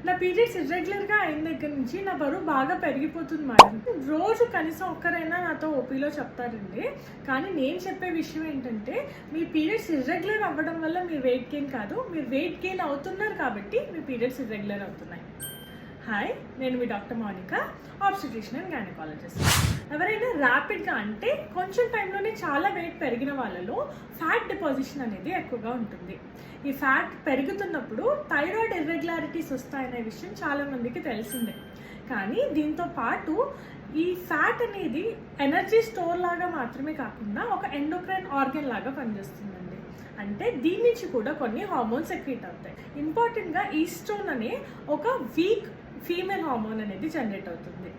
నా పీరియడ్స్ ఇర్రెగ్యులర్గా అయిన దగ్గర నుంచి నా బరువు బాగా పెరిగిపోతుంది మేడం. రోజు కనీసం ఒక్కరైనా నాతో ఓపీలో చెప్తారండి. కానీ నేను చెప్పే విషయం ఏంటంటే, మీ పీరియడ్స్ ఇర్రెగ్యులర్ అవ్వడం వల్ల మీరు వెయిట్ గెయిన్ కాదు, మీరు వెయిట్ గెయిన్ అవుతున్నారు కాబట్టి మీ పీరియడ్స్ ఇర్రెగ్యులర్ అవుతున్నాయి. హాయ్, నేను మీ doctor Mounika, obstetrician and gynaecologist. ఎవరైనా ర్యాపిడ్గా అంటే కొంచెం టైంలోనే చాలా వెయిట్ పెరిగిన వాళ్ళలో ఫ్యాట్ డిపాజిషన్ అనేది ఎక్కువగా ఉంటుంది. ఈ ఫ్యాట్ పెరుగుతున్నప్పుడు థైరాయిడ్ ఇర్రెగ్యులారిటీస్ వస్తాయనే విషయం చాలామందికి తెలిసిందే. కానీ దీంతో పాటు ఈ ఫ్యాట్ అనేది ఎనర్జీ స్టోర్ లాగా మాత్రమే కాకుండా ఒక ఎండోక్రైన్ ఆర్గన్ లాగా పనిచేస్తుందండి. అంటే దీని నుంచి కూడా కొన్ని హార్మోన్స్ సెక్రీట్ అవుతాయి. ఇంపార్టెంట్గా ఈస్ట్రోన్ అనే ఒక వీక్ ఫీమేల్ హార్మోన్ అనేది జనరేట్ అవుతుంది.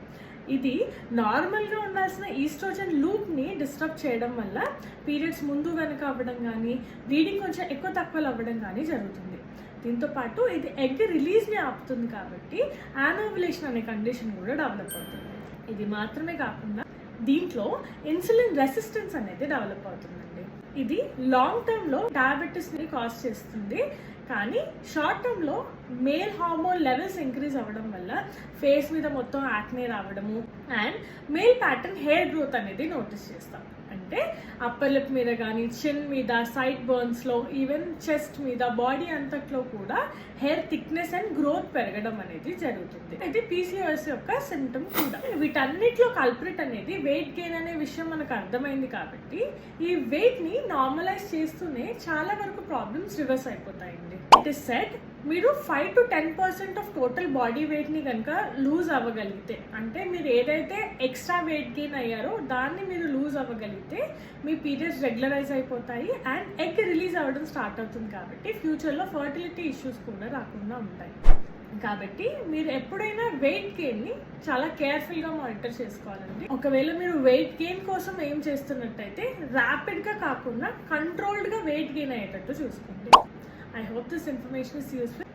ఇది నార్మల్గా ఉండాల్సిన ఈస్ట్రోజన్ లూప్ని డిస్టర్బ్ చేయడం వల్ల పీరియడ్స్ ముందు వెనక అవ్వడం కానీ, బ్లీడింగ్ కొంచెం ఎక్కువ తక్కువలు అవ్వడం కానీ జరుగుతుంది. దీంతోపాటు ఇది ఎగ్ రిలీజ్ని ఆపుతుంది కాబట్టి యానోవులేషన్ అనే కండిషన్ కూడా డెవలప్ అవుతుంది. ఇది మాత్రమే కాకుండా దీంట్లో ఇన్సులిన్ రెసిస్టెన్స్ అనేది డెవలప్ అవుతుందండి. ఇది లాంగ్ టర్మ్లో డయాబెటీస్ని కాజ్ చేస్తుంది. కానీ షార్ట్ టర్మ్లో మేల్ హార్మోన్ లెవెల్స్ ఇంక్రీజ్ అవ్వడం వల్ల ఫేస్ మీద మొత్తం యాక్నే రావడము and male pattern hair growth అనేది నోటీస్ చేస్తాం. అంటే అప్పర్ లిప్ మీద కానీ, చిన్ మీద, సైడ్ బర్న్స్లో, ఈవెన్ చెస్ట్ మీద, బాడీ అంతట్లో కూడా హెయిర్ థిక్నెస్ అండ్ గ్రోత్ పెరగడం అనేది జరుగుతుంది. ఇది పీసీఓఎస్ యొక్క సిమ్టమ్ కూడా. వీటన్నిటిలో కల్ప్రిట్ అనేది వెయిట్ గెయిన్ అనే విషయం మనకు అర్థమైంది కాబట్టి ఈ వెయిట్ని నార్మలైజ్ చేస్తూనే చాలా వరకు ప్రాబ్లమ్స్ రివర్స్ అయిపోతాయండి. ఇట్ ఇస్ సెడ్, మీరు 5 to 10% ఆఫ్ టోటల్ బాడీ వెయిట్ని కనుక లూజ్ అవ్వగలిగితే, అంటే మీరు ఏదైతే ఎక్స్ట్రా వెయిట్ గెయిన్ అయ్యారో దాన్ని మీరు లూజ్ అవ్వగలిగితే మీ పీరియడ్స్ రెగ్యులరైజ్ అయిపోతాయి అండ్ ఎగ్ రిలీజ్ అవ్వడం స్టార్ట్ అవుతుంది. కాబట్టి ఫ్యూచర్లో ఫర్టిలిటీ ఇష్యూస్ కూడా రాకుండా ఉంటాయి. కాబట్టి మీరు ఎప్పుడైనా వెయిట్ గెయిన్ని చాలా కేర్ఫుల్గా మానిటర్ చేసుకోవాలండి. ఒకవేళ మీరు వెయిట్ గెయిన్ కోసం ఏం చేస్తున్నట్టయితే ర్యాపిడ్గా కాకుండా కంట్రోల్డ్గా వెయిట్ గెయిన్ అయ్యేటట్టు చూసుకోండి. I hope this information is useful.